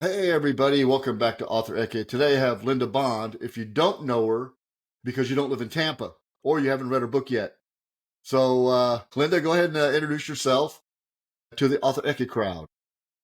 Hey everybody, welcome back to Author Eke. Today I have Linda Bond. If you don't know her because you don't live in Tampa or you haven't read her book yet. So, Linda, go ahead and introduce yourself to the Author Eke crowd.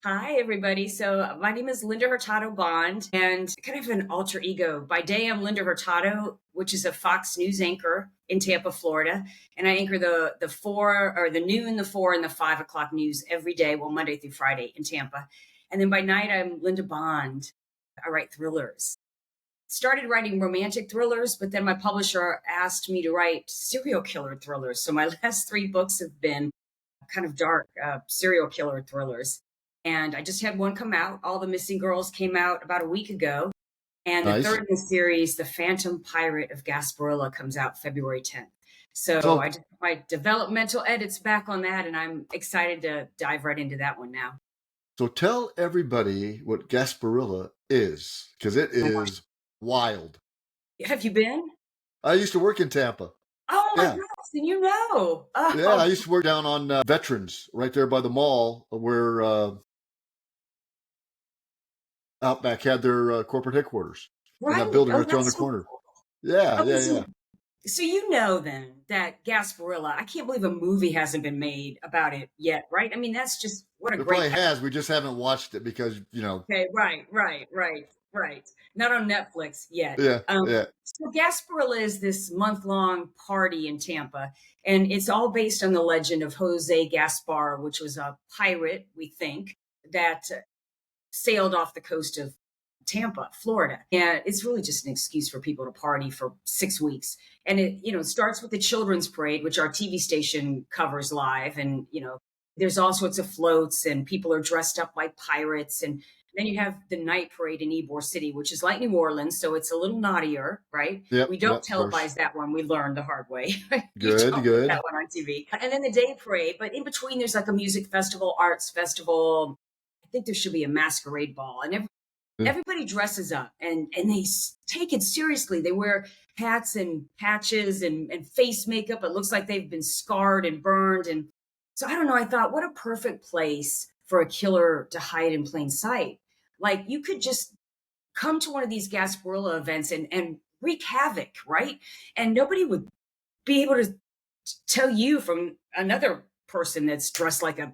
Hi, everybody. So, my name is Linda Hurtado Bond, and kind of an alter ego. By day, I'm Linda Hurtado, which is a Fox News anchor in Tampa, Florida, and I anchor the four or the noon, the 4, and the 5 o'clock news every day, well, Monday through Friday in Tampa. And then by night, I'm Linda Bond. I write thrillers. Started writing romantic thrillers, but then my publisher asked me to write serial killer thrillers. So my last three books have been kind of dark serial killer thrillers. And I just had one come out. All the Missing Girls came out about a week ago. And the Nice. third in the series, The Phantom Pirate of Gasparilla, comes out February 10th. So So, I just my developmental edits back on that, and I'm excited to dive right into that one now. so tell everybody what Gasparilla is, because it Oh my gosh. is wild. Have you been? I used to work in Tampa. Oh my Yeah. gosh, then you know. Yeah, I Oh, used to work down on Veterans right there by the mall where Outback had their corporate headquarters in that right. building Oh, right there on the that's so corner. cool. Yeah, Okay, yeah, yeah. so you know then that Gasparilla, I can't believe a movie hasn't been made about it yet, right? I mean, that's just what a It great. probably has. We just haven't watched it because. Okay, right. Not on Netflix yet. Yeah, yeah. So Gasparilla is this month-long party in Tampa, and it's all based on the legend of Jose Gaspar, which was a pirate, we think, that sailed off the coast of Tampa, Florida. And it's really just an excuse for people to party for 6 weeks. And it starts with the children's parade, which our TV station covers live. And, there's all sorts of floats and people are dressed up like pirates. And then you have the night parade in Ybor City, which is like New Orleans. So it's a little naughtier, right? Yep, We don't yep, of course. televise that one. We learned the hard way. You Good, don't put that good. one on TV. And then the day parade. But in between, there's like a music festival, arts festival. I think there should be a masquerade ball. And Yeah. everybody dresses up and they take it seriously. They wear hats and patches and face makeup. It looks like they've been scarred and burned. And so I don't know. I thought, what a perfect place for a killer to hide in plain sight. Like you could just come to one of these Gasparilla events and wreak havoc, right? And nobody would be able to tell you from another person that's dressed like a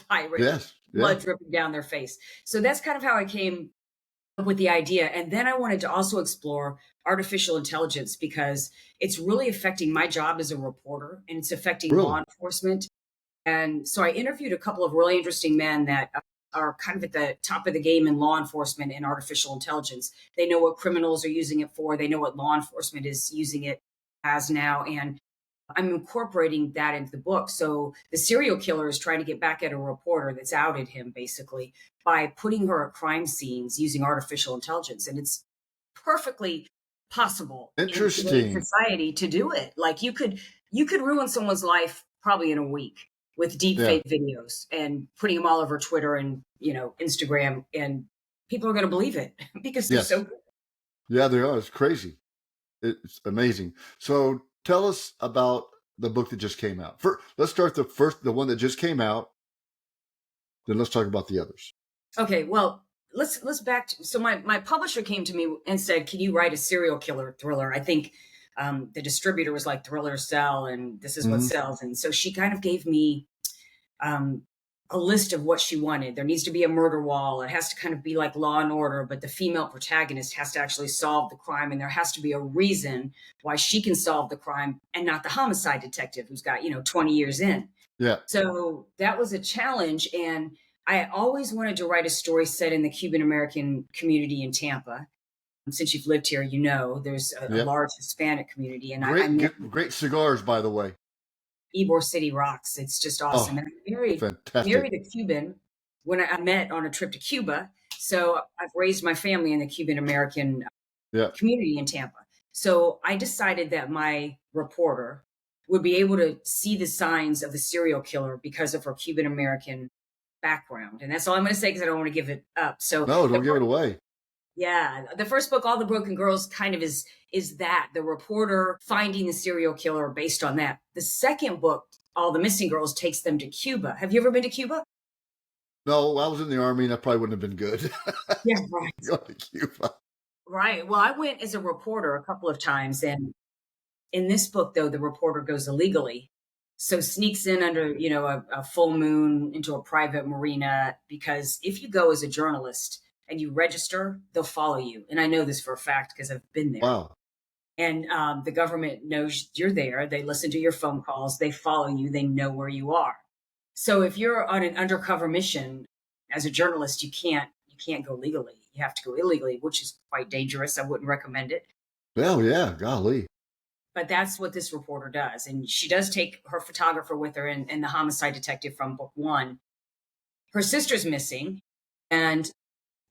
pirate, Yes, yeah. blood dripping down their face. So that's kind of how I came with the idea. And then I wanted to also explore artificial intelligence because it's really affecting my job as a reporter and it's affecting law Really? enforcement. And so I interviewed a couple of really interesting men that are kind of at the top of the game in law enforcement and artificial intelligence. They know what criminals are using it for, they know what law enforcement is using it as now. And I'm incorporating that into the book. So the serial killer is trying to get back at a reporter that's outed him basically by putting her at crime scenes using artificial intelligence. And it's perfectly possible in today's Interesting. society to do it. Like you could ruin someone's life probably in a week with deep Yeah, fake videos and putting them all over Twitter and, Instagram, and people are going to believe it because they're yes. so good. Yeah, they are. It's crazy. It's amazing. So tell us about the book that just came out. Let's start the one that just came out, then let's talk about the others. Okay, well, let's back to, so my publisher came to me and said, "Can you write a serial killer thriller?" I think the distributor was like, "Thrillers sell, and this is what Hmm. sells." And so she kind of gave me um, a list of what she wanted. There needs to be a murder wall. It has to kind of be like Law and Order, but the female protagonist has to actually solve the crime, and there has to be a reason why she can solve the crime and not the homicide detective who's got 20 years in. Yeah. So that was a challenge. And I always wanted to write a story set in the Cuban American community in Tampa. Since you've lived here, there's a Yep. large Hispanic community. And I Great, met great cigars, by the way. Ybor City rocks. It's just awesome. Oh, And I married fantastic. a Cuban when I met on a trip to Cuba. So I've raised my family in the Cuban American Yeah. community in Tampa. So I decided that my reporter would be able to see the signs of the serial killer because of her Cuban American background. And that's all I'm going to say because I don't want to give it up. So No, don't give it away. yeah, the first book, All the Broken Girls, kind of is that the reporter finding the serial killer based on that. The second book, All the Missing Girls, takes them to Cuba. Have you ever been to Cuba? No, I was in the Army, and that probably wouldn't have been good. Yeah, right. Going to Cuba. Right. Well, I went as a reporter a couple of times, and in this book, though, the reporter goes illegally. So sneaks in under, a full moon into a private marina because if you go as a journalist and you register, they'll follow you. And I know this for a fact because I've been there. Wow. And the government knows you're there. They listen to your phone calls. They follow you. They know where you are. So if you're on an undercover mission as a journalist, you can't go legally. You have to go illegally, which is quite dangerous. I wouldn't recommend it. Well, yeah, golly. But that's what this reporter does. And she does take her photographer with her and the homicide detective from book one. Her sister's missing. And,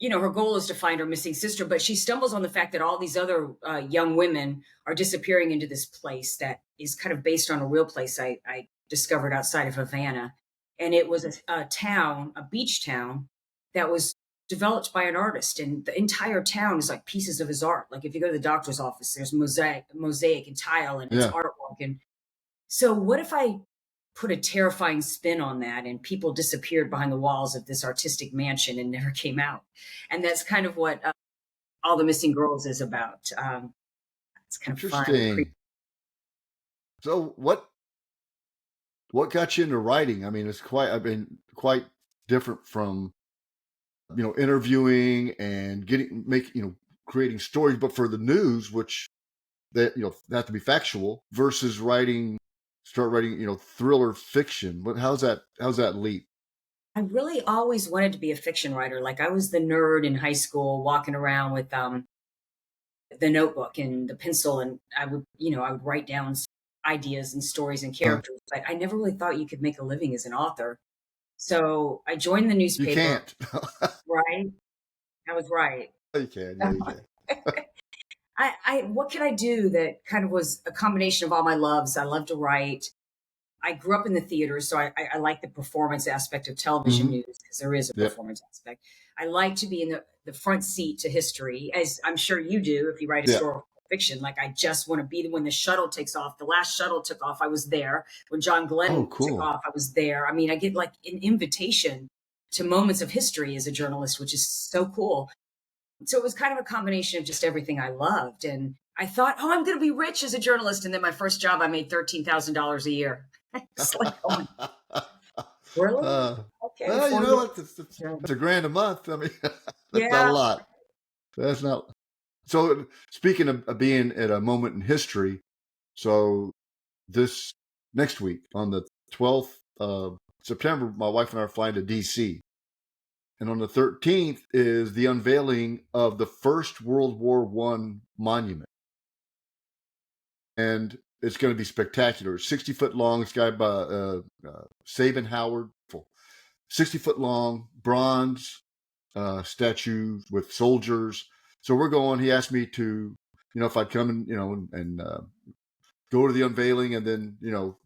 her goal is to find her missing sister. But she stumbles on the fact that all these other young women are disappearing into this place that is kind of based on a real place I discovered outside of Havana. And it was a town, a beach town that was developed by an artist, and the entire town is like pieces of his art. Like if you go to the doctor's office, there's mosaic and tile, and it's Yeah. artwork. And so, what if I put a terrifying spin on that, and people disappeared behind the walls of this artistic mansion and never came out? And that's kind of what All the Missing Girls is about. It's kind of fun and creepy. Interesting. So what got you into writing? I mean, quite different from, interviewing and creating stories, but for the news, which that, they have to be factual versus start writing, thriller fiction. How's that leap? I really always wanted to be a fiction writer. Like I was the nerd in high school, walking around with the notebook and the pencil, and I would write down ideas and stories and Uh, characters. But I never really thought you could make a living as an author. So I joined the you newspaper. can't. Right? I was right. You can. Yeah, you can. I what could I do that kind of was a combination of all my loves? I love to write. I grew up in the theater, so I like the performance aspect of television Hmm. news because there is a Yep. performance aspect. I like to be in the front seat to history, as I'm sure you do if you write Yeah. historical fiction. Like I just want to be when the shuttle takes off. The last shuttle took off, I was there. When John Oh, Glenn took cool. off, I was there. I mean, I get like an invitation to moments of history as a journalist, which is so cool. So it was kind of a combination of just everything I loved. And I thought, oh, I'm going to be rich as a journalist. And then my first job, I made $13,000 a year. It's like, oh my, really? uh, Okay, well, you 4 know years. what? It's a grand a month. I mean, that's not a Yeah. lot. That's not. So, speaking of being at a moment in history, so this next week on the 12th of September, my wife and I are flying to DC. And on the 13th is the unveiling of the first World War One monument. And it's going to be spectacular. 60-foot long. This guy by Sabin Howard, 60-foot long, bronze statue with soldiers. So we're going. He asked me to, if I'd come and go to the unveiling and then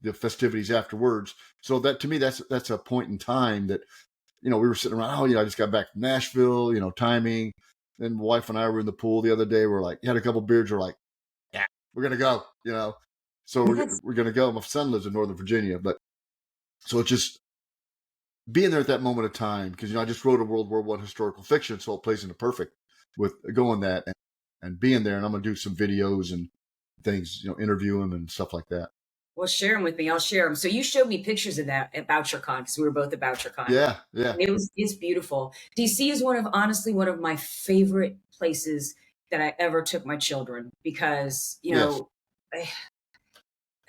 the festivities afterwards. So that to me that's a point in time that we were sitting around. Oh, I just got back from Nashville. Timing. Then my wife and I were in the pool the other day. We're like, had a couple beers. We're like, yeah, we're gonna go. So Yes. we're gonna go. My son lives in Northern Virginia, but so it's just being there at that moment of time because I just wrote a World War One historical fiction, so it plays into perfect with going that and being there. And I'm gonna do some videos and things, interview him and stuff like that. Well, share them with me. I'll share them. So you showed me pictures of that at BoucherCon because we were both at BoucherCon. Yeah, yeah, And it's beautiful. DC is honestly one of my favorite places that I ever took my children because, yes, eh,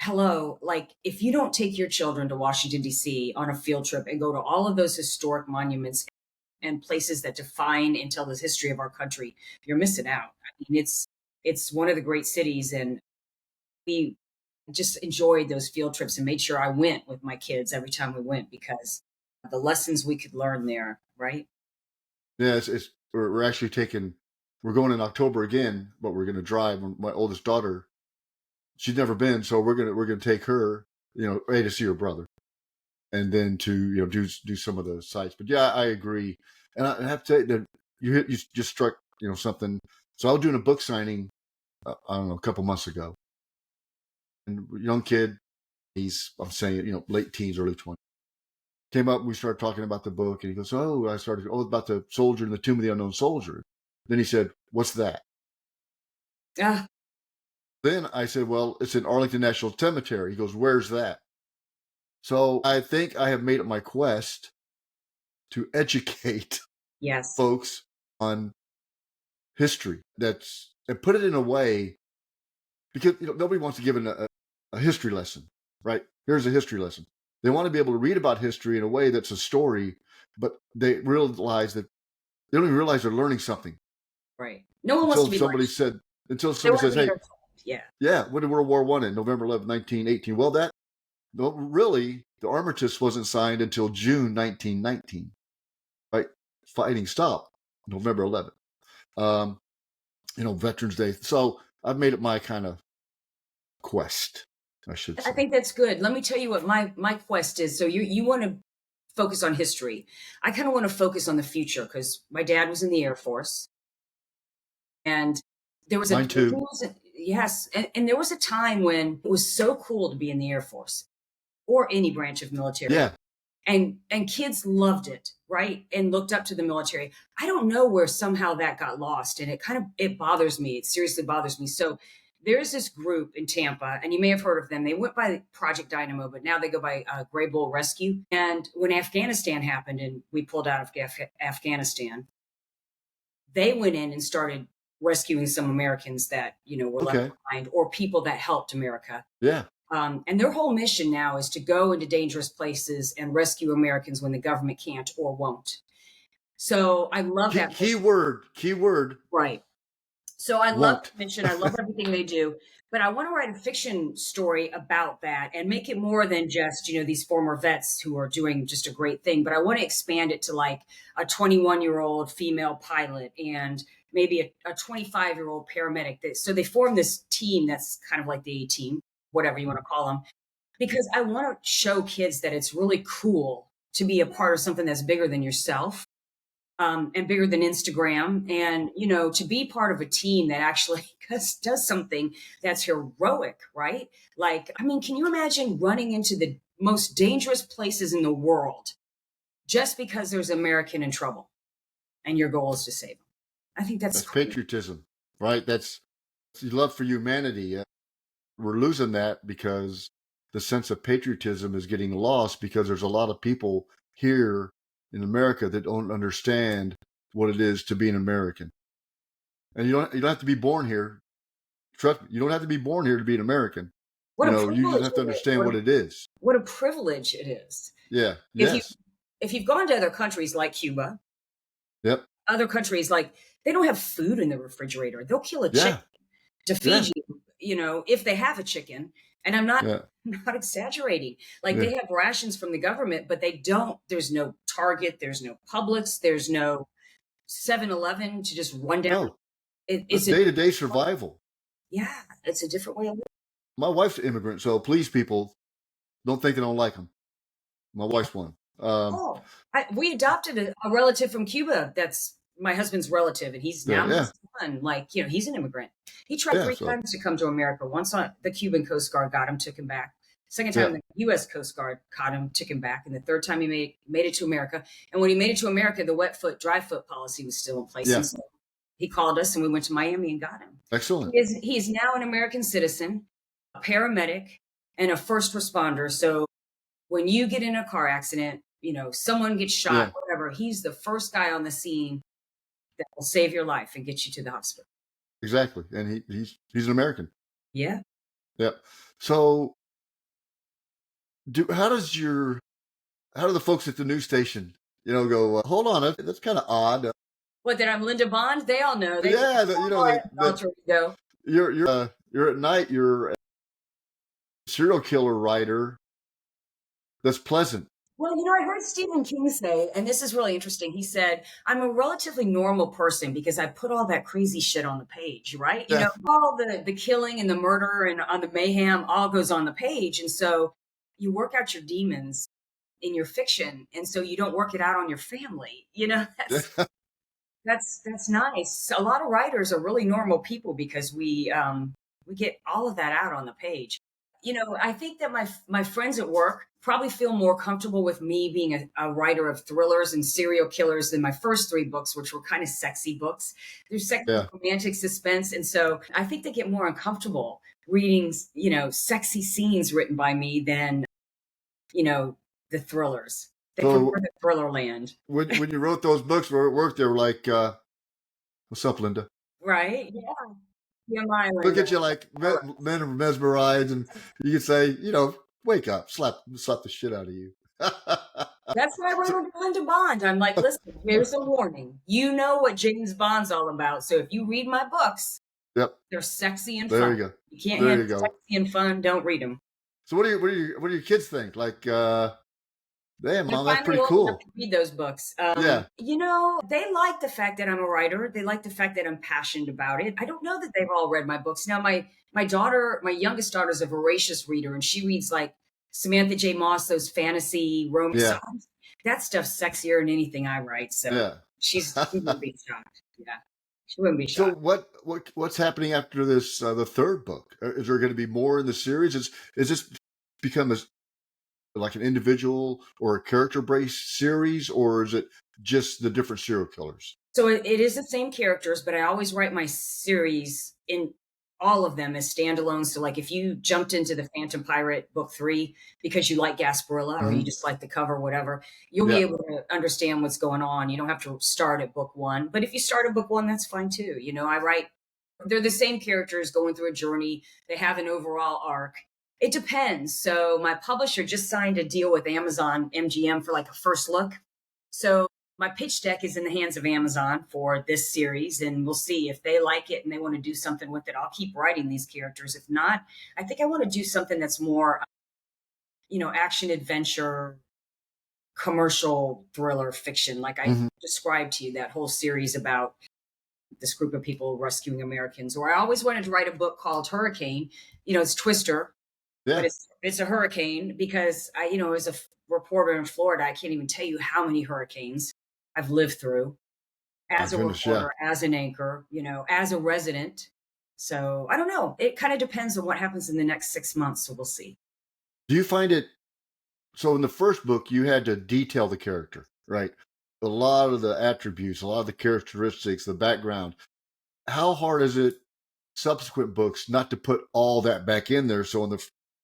hello, like if you don't take your children to Washington D.C. on a field trip and go to all of those historic monuments and places that define and tell the history of our country, you're missing out. I mean, it's one of the great cities, and we just enjoyed those field trips and made sure I went with my kids every time we went because the lessons we could learn there, right? yeah. We're actually we're going in October again, but we're gonna drive. My oldest daughter, she's never been, so we're gonna take her, A, to see her brother, and then to do some of the sites. But yeah, I agree, and I have to say that you just struck something. So I was doing a book signing, I don't know, a couple months ago, and young kid, I'm saying late teens, early 20s, came up and we started talking about the book, and he goes, "Oh," I started, "Oh, about the soldier in the Tomb of the Unknown Soldier." Then he said, "What's that?" Ah, Then I said, "Well, it's in Arlington National Cemetery." He goes, "Where's that?" So I think I have made it my quest to educate yes. folks on history, that's and put it in a way, because nobody wants to give a history lesson, right? Here's a history lesson. They want to be able to read about history in a way that's a story, but they realize that they don't even realize they're learning something Right. No one wants until to be like, somebody said, until they somebody want to says, be "Hey, entertained. Yeah. yeah, when did World War One end? November 11th, 1918." Well, that no, really, the armistice wasn't signed until June 1919, right? Fighting stopped November 11th. Um, Veterans Day. So I've made it my kind of quest, I should I say. think that's good. Let me tell you what my quest is. So you want to focus on history. I kind of want to focus on the future because my dad was in the Air Force, and Mine too. yes, and there was a time when it was so cool to be in the Air Force or any branch of military, Yeah. and kids loved it, right, and looked up to the military. I don't know where somehow that got lost, and it bothers me. It seriously bothers me. So there's this group in Tampa, and you may have heard of them. They went by Project Dynamo, but now they go by Gray Bull Rescue. And when Afghanistan happened and we pulled out of Afghanistan, they went in and started rescuing some Americans that were left Okay. behind, or people that helped America. Yeah. And their whole mission now is to go into dangerous places and rescue Americans when the government can't or won't. So I love that mission. Key word, Right. So I love won't. that mission. I love everything they do. But I want to write a fiction story about that and make it more than just, these former vets who are doing just a great thing. But I want to expand it to like a 21-year-old female pilot and maybe a 25-year-old paramedic. So they form this team that's kind of like the A team, whatever you want to call them, because I want to show kids that it's really cool to be a part of something that's bigger than yourself, and bigger than Instagram. And, to be part of a team that actually does something that's heroic, right? Like, I mean, can you imagine running into the most dangerous places in the world just because there's an American in trouble and your goal is to save them? I think that's That's cool. patriotism, right? That's love for humanity. We're losing that because the sense of patriotism is getting lost because there's a lot of people here in America that don't understand what it is to be an American. And you don't have to be born here. Trust me, you don't have to be born here to be an American. What a You just privilege have to it is. understand what it is. What a privilege it is. Yeah. If you Yes. if you've gone to other countries like Cuba, Yep. other countries like they don't have food in the refrigerator. They'll kill a chicken Yeah. to Yeah. feed you, if they have a chicken. And I'm not Yeah. not exaggerating. Like Yeah. they have rations from the government, but they don't. There's no Target, there's no Publix, there's no 7-Eleven to just run down. No, that's It's a day to day survival. yeah, it's a different way of living. My wife's an immigrant, so please, people, don't think I don't like them. My wife's one. Oh, we adopted a relative from Cuba. That's my husband's relative, and he's Yeah. now Yeah. his son. Like, he's an immigrant. He tried Yeah. three So, times to come to America. Once on the Cuban Coast Guard got him, took him back. Second yeah. time, the U.S. Coast Guard caught him, took him back, and the third time he made it to America. And when he made it to America, the wet foot, dry foot policy was still in place, Yeah. and so he called us, and we went to Miami and got him. Excellent. He's now an American citizen, a paramedic, and a first responder. So when you get in a car accident, someone gets Yeah. shot, whatever, he's the first guy on the scene that will save your life and get you to the hospital. Exactly. And he's an American. Yeah. Yep. So, how do the folks at the news station, go? Hold on, that's kind of odd. What, that I'm Linda Bond? They all know. They Yeah. That alter ego. you're at night. You're a serial killer writer. That's pleasant. Well, I heard Stephen King say, and this is really interesting. He said, I'm a relatively normal person because I put all that crazy shit on the page, right? Yeah. All the killing and the murder and on the mayhem all goes on the page. And so you work out your demons in your fiction. And so you don't work it out on your family. That's nice. A lot of writers are really normal people because we get all of that out on the page. I think that my friends at work, probably feel more comfortable with me being a writer of thrillers and serial killers than my first three books, which were kind of sexy books. They're sexy Yeah. romantic suspense. And so I think they get more uncomfortable reading, sexy scenes written by me than, you know, the thrillers. They prefer So the thriller land. when you wrote those books where at work, they were like, "What's up, Linda?" Right? Yeah. Yeah, my Look Linda. at you like men are mesmerized, and you could say, "Wake up, slap the shit out of you." That's why I So, wrote Linda Bond. I'm like, listen, here's a warning. You know what James Bond's all about. So if you read my books, yep, they're sexy and there fun. you go, You can't there handle you go. sexy and fun, don't read them. So what do your kids think? Like, damn, They're mom, that's finally pretty old enough cool. to read those books. Yeah, They like the fact that I'm a writer. They like the fact that I'm passionate about it. I don't know that they've all read my books. Now, my daughter, my youngest daughter, is a voracious reader, and she reads like Samantha J. Moss, those fantasy romance. yeah, That stuff's sexier than anything I write. So yeah. she wouldn't be shocked. Yeah, she wouldn't be So shocked. what's happening after this? The third book? Is there going to be more in the series? Is this become like an individual or a character based series, or is it just the different serial killers? So it is the same characters, but I always write my series in all of them as standalones. So like if you jumped into the Phantom Pirate book 3 because you like Gasparilla or you Hmm. just like the cover, whatever, you'll be Yeah. able to understand what's going on. You don't have to start at book 1. But if you start at book 1, that's fine too. I write they're the same characters going through a journey. They have an overall arc. It depends. So my publisher just signed a deal with Amazon MGM for like a first look. So my pitch deck is in the hands of Amazon for this series, and we'll see if they like it and they want to do something with it. I'll keep writing these characters. If not, I think I want to do something that's more, action adventure, commercial thriller fiction, like I Hmm. described to you that whole series about this group of people rescuing Americans. Or I always wanted to write a book called Hurricane. It's Twister, but Yeah. it's a hurricane because as a reporter in Florida, I can't even tell you how many hurricanes I've lived through My as a goodness. Yeah. reporter, as an anchor, as a resident. So I don't know. It kind of depends on what happens in the next 6 months. So we'll see. Do you find it so? In the first book, you had to detail the character, right? A lot of the attributes, a lot of the characteristics, the background. How hard is it subsequent books not to put all that back in there? So when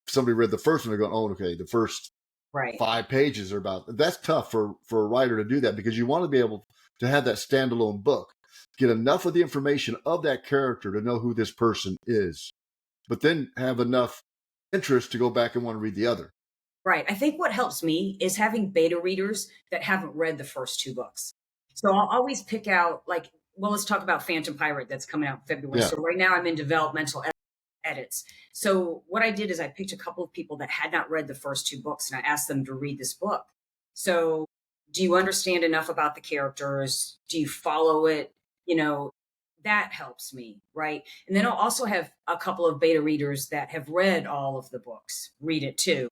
somebody read the first one, they're going, "Oh, okay, the first Right. 5 pages are about." That's tough for a writer to do that because you want to be able to have that standalone book, get enough of the information of that character to know who this person is, but then have enough interest to go back and want to read the other. Right. I think what helps me is having beta readers that haven't read the first two books. So I'll always pick out, like, well, let's talk about Phantom Pirate that's coming out in February. Yeah. So right now I'm in developmental edits. So what I did is I picked a couple of people that had not read the first two books and I asked them to read this book. So do you understand enough about the characters? Do you follow it? You know, that helps me, right? And then I'll also have a couple of beta readers that have read all of the books read it too.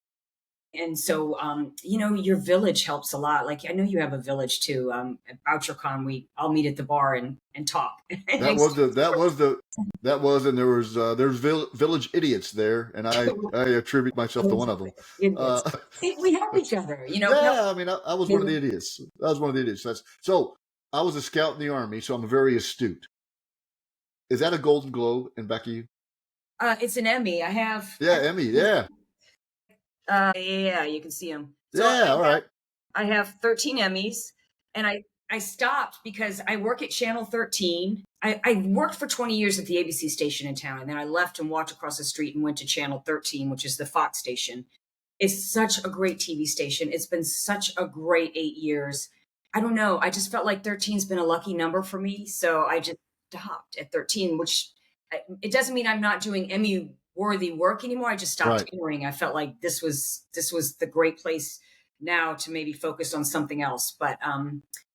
And so, your village helps a lot. Like I know you have a village too. At BoucherCon, I'll meet at the bar and talk. And That was the that was the that was and there's village idiots there, and I attribute myself to one of them. idiots. Uh, See, we help each other. yeah, I mean, I was one of the idiots. I was one of the idiots. So I was a scout in the army, so I'm very astute. Is that a Golden Globe in back of you? It's an Emmy. I have. Yeah, Emmy. Yeah, Yeah, you can see them. So yeah. All right. I have 13 Emmys, and I stopped because I work at Channel 13. I worked for 20 years at the ABC station in town, and then I left and walked across the street and went to Channel 13, which is the Fox station. It's such a great TV station. It's been such a great 8 years. I don't know. I just felt like 13's been a lucky number for me, so I just stopped at 13, which it doesn't mean I'm not doing Emmy worthy work anymore. I just stopped Right. touring. I felt like this was the great place now to maybe focus on something else. But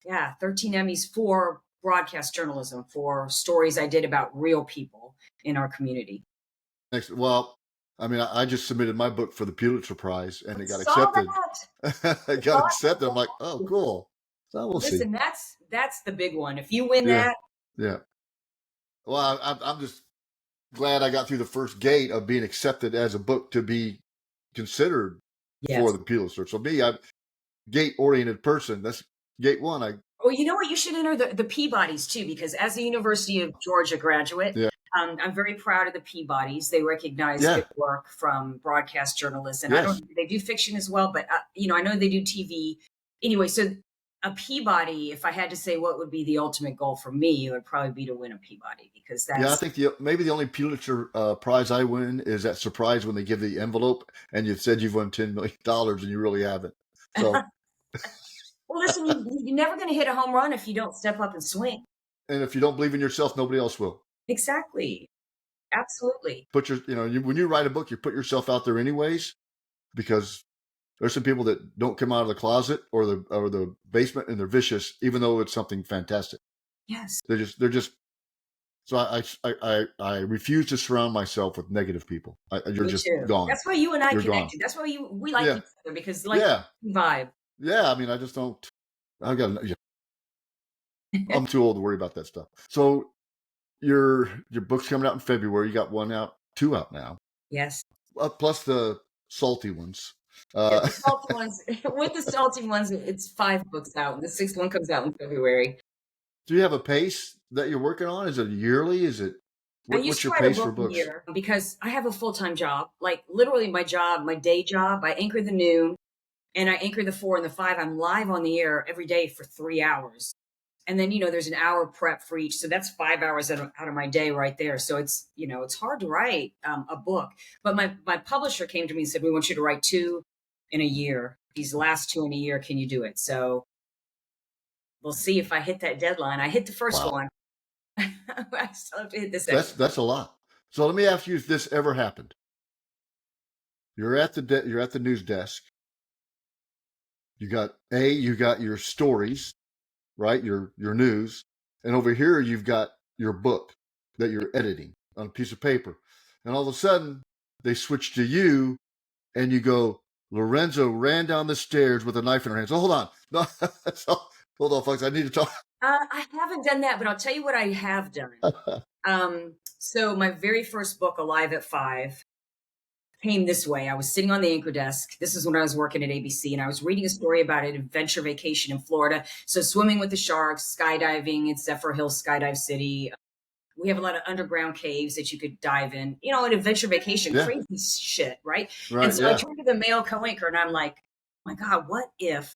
yeah, 13 Emmys for broadcast journalism for stories I did about real people in our community. Next, well, I mean, I just submitted my book for the Pulitzer Prize, and I it got saw accepted. that. It I got saw accepted. I'm like, oh, it. cool. So we'll see. Listen, that's the big one. If you win Yeah, that, yeah. Well, I'm just glad I got through the first gate of being accepted as a book to be considered for Yes. the Pulitzer. So me, I'm gate oriented person. That's gate one. Well, you know what? You should enter the Peabodys too, because as a University of Georgia graduate, Yeah. I'm very proud of the Peabodys. They recognize Yeah. good work from broadcast journalists, and I Yes. don't. They do fiction as well, but I know they do TV. Anyway, so a Peabody. If I had to say what would be the ultimate goal for me, it would probably be to win a Peabody because Yeah, I that's think maybe the only Pulitzer prize I win is that surprise when they give the envelope and you've said you've won $10 million and you really haven't. So, well. Listen, you're never going to hit a home run if you don't step up and swing. and if you don't believe in yourself, nobody else will. Exactly. Absolutely. Put when you write a book, you put yourself out there anyways, because there's some people that don't come out of the closet or the basement and they're vicious, even though it's something fantastic. Yes. They're just. So I refuse to surround myself with negative people. You're Me just too. gone. That's why you and I You're gone. connected. That's why we like Yeah. each other because Yeah. vibe. Yeah. I mean, I just don't. I got. I'm too old to worry about that stuff. So your book's coming out in February. You got two out now. Yes. Plus the salty ones. Yeah, the salty ones. With the salty ones, it's 5 books out, and the 6th one comes out in February. Do you have a pace that you're working on? Is it yearly? Is it I used what's to your write a pace for book a books? year because I have a full-time job. Like literally my job, my day job. I anchor the noon and I anchor the 4 and the 5. I'm live on the air every day for 3 hours. And then, there's an hour prep for each. So that's 5 hours out of my day right there. So it's hard to write a book. But my publisher came to me and said, we want you to write 2 in a year. These last 2 in a year, can you do it? So we'll see if I hit that deadline. I hit the first Wow. one. I still have to hit the second. That's a lot. So let me ask you if this ever happened. You're at the news desk. You got your stories, right? Your news, and over here you've got your book that you're editing on a piece of paper, and all of a sudden they switch to you, and you go. Lorenzo ran down the stairs with a knife in her hands. Oh, hold on, no, hold on, folks. I need to talk. I haven't done that, but I'll tell you what I have done. So my very first book, Alive at 5, came this way. I was sitting on the anchor desk. This is when I was working at ABC, and I was reading a story about an adventure vacation in Florida. So swimming with the sharks, skydiving in Zephyr Hills Skydive City. We have a lot of underground caves that you could dive in. An adventure vacation, Yeah. crazy shit, right? Right. And so Yeah. I turned to the male co-anchor, and I'm like, oh my God, what if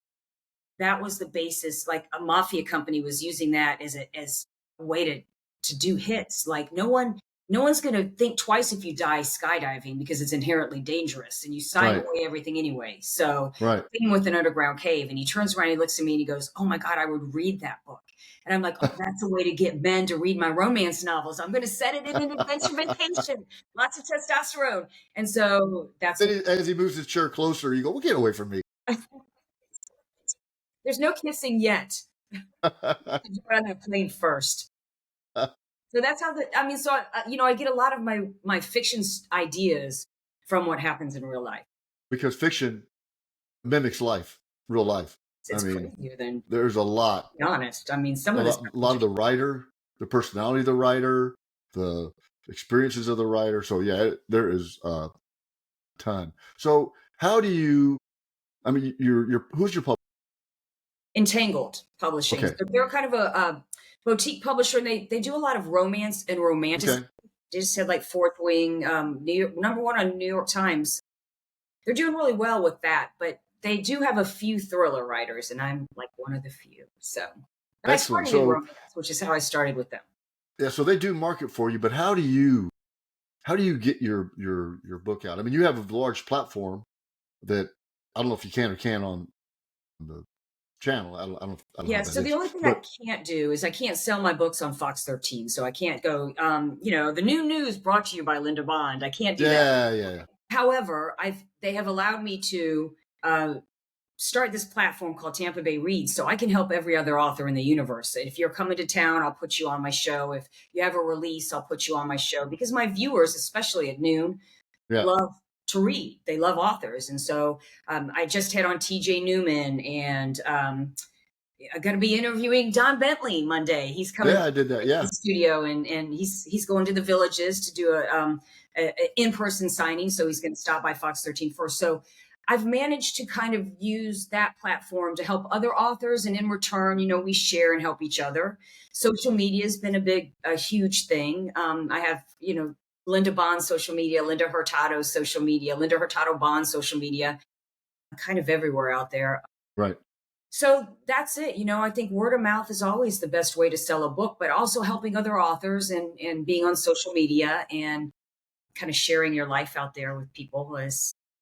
that was the basis? Like a mafia company was using that as a way to do hits. Like no one's going to think twice if you die skydiving because it's inherently dangerous and you sign Right. away everything anyway. So Right. same with an underground cave. And he turns around, he looks at me and he goes, oh my God, I would read that book. And I'm like, oh, that's a way to get men to read my romance novels. I'm going to set it in an adventure vacation. Lots of testosterone. And so that's As he moves his chair closer, you go, well, get away from me. there's no kissing yet. Get on that plane first. So that's how I get a lot of my fiction ideas from what happens in real life. Because fiction mimics life, real life. It's crazier than, there's a lot. to be honest. I mean, some of this. A lot of the writer, the personality of the writer, the experiences of the writer. So yeah, there is a ton. So how do you? I mean, who's your publisher? Entangled Publishing. Okay. So they're kind of a boutique publisher, and they do a lot of romance and romantic. Okay. They just had like Fourth Wing, New York, #1 on New York Times. They're doing really well with that, but they do have a few thriller writers, and I'm like one of the few. So and I Excellent. started in So romance, which is how I started with them. yeah, so they do market for you, but how do you get your book out? I mean, you have a large platform that I don't know if you can or can't on the channel. I don't know Yeah, how that so the is. only thing I can't do is I can't sell my books on Fox 13. So I can't go, the new news brought to you by Linda Bond. I can't do that. Yeah. However, they have allowed me to start this platform called Tampa Bay Reads, so I can help every other author in the universe. If you're coming to town, I'll put you on my show. If you have a release, I'll put you on my show because my viewers, especially at noon, love to read. They love authors. And so I just had on TJ Newman, and I'm going to be interviewing Don Bentley Monday. He's coming I did that. Yeah. to the studio, and he's going to the villages to do a in-person signing. So he's going to stop by Fox 13 first. So I've managed to kind of use that platform to help other authors. And in return, we share and help each other. Social media has been a huge thing. I have, Linda Bond's social media, Linda Hurtado's social media, Linda Hurtado Bond's social media, kind of everywhere out there. Right. So that's it. I think word of mouth is always the best way to sell a book, but also helping other authors and being on social media and kind of sharing your life out there with people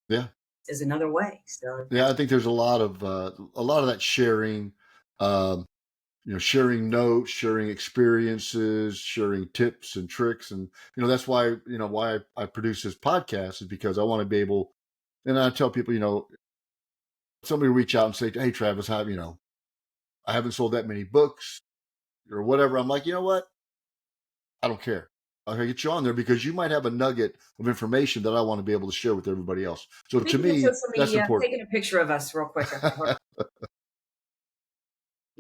Yeah. is another way. So Yeah. I think there's a lot of that sharing, um, sharing notes, sharing experiences, sharing tips and tricks. And, that's why I produce this podcast is because I want to be able, and I tell people, somebody reach out and say, "Hey, Travis, I haven't sold that many books or whatever." I'm like, you know what? I don't care. I'll get you on there because you might have a nugget of information that I want to be able to share with everybody else. So to speaking of me, social that's media, important. taking a picture of us real quick.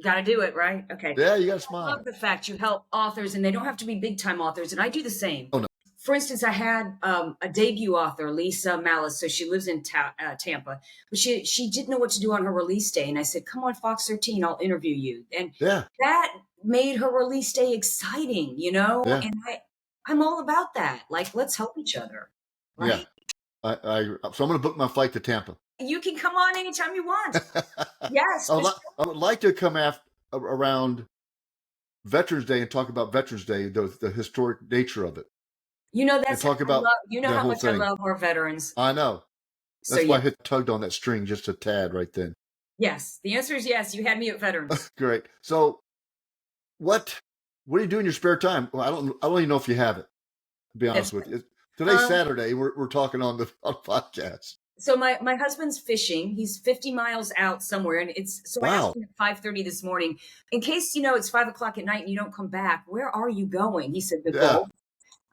Got to do it, right? Okay. Yeah, you got to I love smile. the fact you help authors, and they don't have to be big time authors, and I do the same. Oh no. For instance, I had a debut author, Lisa Malice. So she lives in Tampa, but she didn't know what to do on her release day, and I said, "Come on, Fox 13, I'll interview you." And Yeah, that made her release day exciting, yeah, And I'm all about that. Like, let's help each other, yeah. right? So I'm going to book my flight to Tampa. You can come on anytime you want. Yes, I would like to come around Veterans Day and talk about Veterans Day, the historic nature of it, and that's talk I about love. You know that how whole much I thing. love our veterans. I know. So That's why yeah, I tugged on that string just a tad right then. yes. The answer is yes. You had me at veterans. Great. So what what do you do in your spare time? Well, I don't even know if you have it, to be honest That's with you. Today's um. Saturday. We're talking on the podcast. So my husband's fishing. He's 50 miles out somewhere, and it's so I asked Wow. him at 5:30 this morning, in case it's 5 o'clock at night and you don't come back. Where are you going? He said the Yeah. Gulf.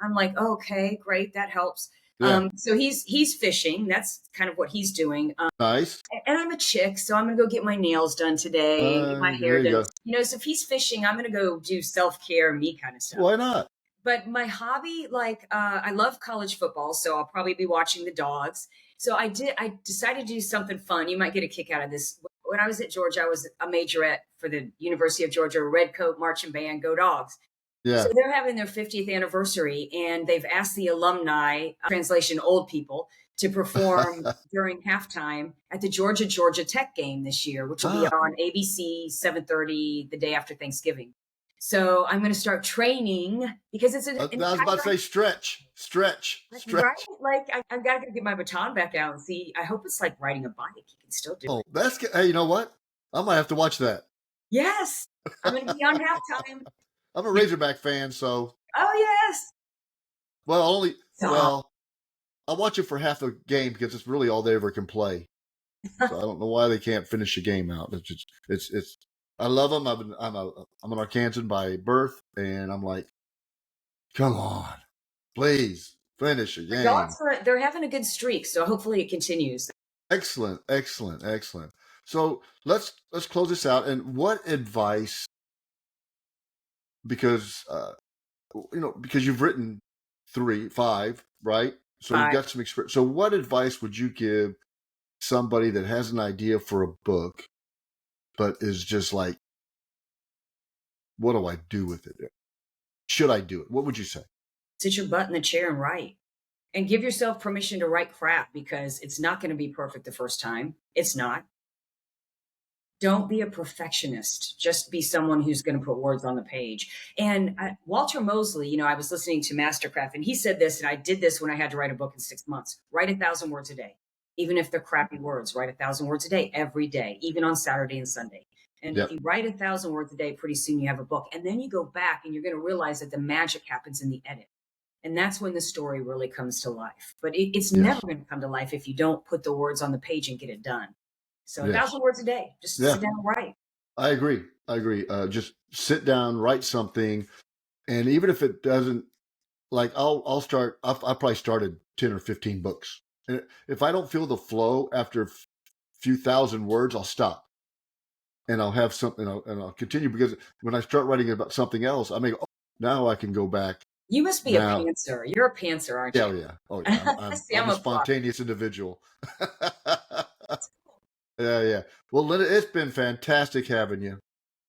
I'm like, okay, great, that helps. Yeah. So he's fishing. That's kind of what he's doing. Nice. And I'm a chick, so I'm gonna go get my nails done today, get my hair There you done. go. So if he's fishing, I'm gonna go do self care, me kind of stuff. Why not? But my hobby, like I love college football, so I'll probably be watching the dogs. So I decided to do something fun. You might get a kick out of this. When I was at Georgia, I was a majorette for the University of Georgia Red Coat Marching Band, Go Dogs. So Yeah. they're having their 50th anniversary, and they've asked the alumni, translation old people, to perform during halftime at the Georgia Tech game this year, which will be Ah, on ABC 7:30 the day after Thanksgiving. So I'm going to start training because it's an I was about to say stretch, stretch, right. stretch. Like I've got to get my baton back out and see. I hope it's like riding a bike. You can still do Oh, it. that's good. Hey, you know what? I might have to watch that. Yes, I'm going to be on halftime. I'm a Razorback fan, so Oh yes. well, only So well, I'll watch it for half the game because it's really all they ever can play. So I don't know why they can't finish the game out. It's just, it's. I love them. I'm an Arkansan by birth, and I'm like, come on, please finish the the dogs game. they're having a good streak, so hopefully it continues. Excellent, excellent, excellent. So let's close this out. And what advice? Because because you've written 5, right? So you've Bye. got some experience. So what advice would you give somebody that has an idea for a book, but is just like, what do I do with it? Should I do it? What would you say? Sit your butt in the chair and write. And give yourself permission to write crap because it's not going to be perfect the first time. It's not. Don't be a perfectionist. Just be someone who's going to put words on the page. And Walter Mosley, I was listening to Mastercraft, and he said this, and I did this when I had to write a book in 6 months. Write 1,000 words a day, even if they're crappy words. Write 1,000 words a day every day, even on Saturday and Sunday. And if Yep. you write 1,000 words a day, pretty soon you have a book. And then you go back, and you're going to realize that the magic happens in the edit. And that's when the story really comes to life. But it's never Yes. going to come to life if you don't put the words on the page and get it done. So a Yes. thousand words a day, just Yeah. sit down and write. I agree. I agree. Just sit down, write something, and even if it doesn't, like, I'll start. I probably started 10 or 15 books. And if I don't feel the flow after a few thousand words, I'll stop and I'll have something, and I'll continue because when I start writing about something else, I mean, oh, now I can go back. You must be a Now, pantser. You're a pantser, aren't yeah, you? oh yeah, oh yeah. See, I'm I'm a a flock. spontaneous individual. Yeah, yeah. Well, Linda, it's been fantastic having you,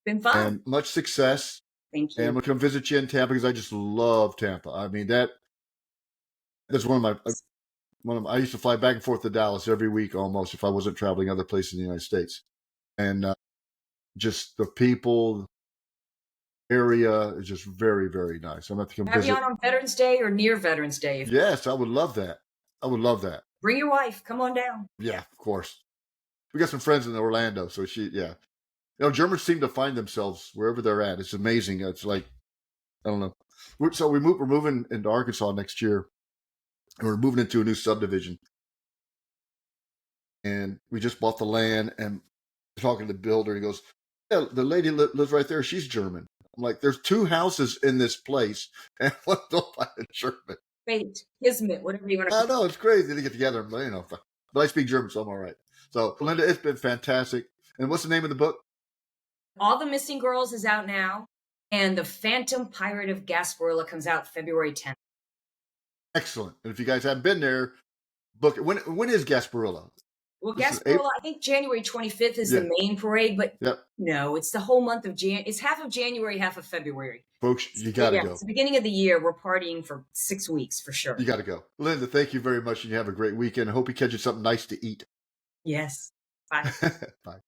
Been fun. and much success. Thank And I'm you. gonna come visit you in Tampa because I just love Tampa. I mean, that's one of my. I used to fly back and forth to Dallas every week almost if I wasn't traveling other places in the United States. And just the people, area is just very, very nice. I'm gonna have to come Have you visit. on Veterans Day or near Veterans Day? Yes, I would love that. I would love that. Bring your wife. Come on down. Yeah, of course. We got some friends in Orlando, so yeah. Germans seem to find themselves wherever they're at. It's amazing. It's like I don't know. We're moving into Arkansas next year, and we're moving into a new subdivision, and we just bought the land. And talking to the builder, he goes, "Yeah, the lady lives right there. She's German." I'm like, "There's 2 houses in this place, and one don't find a German." Fate, kismet, whatever you want to I call know it's crazy to get together, but I speak German, so I'm all right. So, Linda, it's been fantastic. And what's the name of the book? it. All the Missing Girls is out now, and The Phantom Pirate of Gasparilla comes out February 10th. Excellent. And if you guys haven't been there, book it. When is Gasparilla? Well, This is April. Gasparilla, I think January 25th is Yeah. the main parade, but Yep. no, it's the whole month of It's half of January, half of February. Folks, you got to go. It's the beginning of the year. We're partying for 6 weeks for sure. You got to go. Linda, thank you very much, and you have a great weekend. I hope you catch you something nice to eat. Yes. Bye. Bye.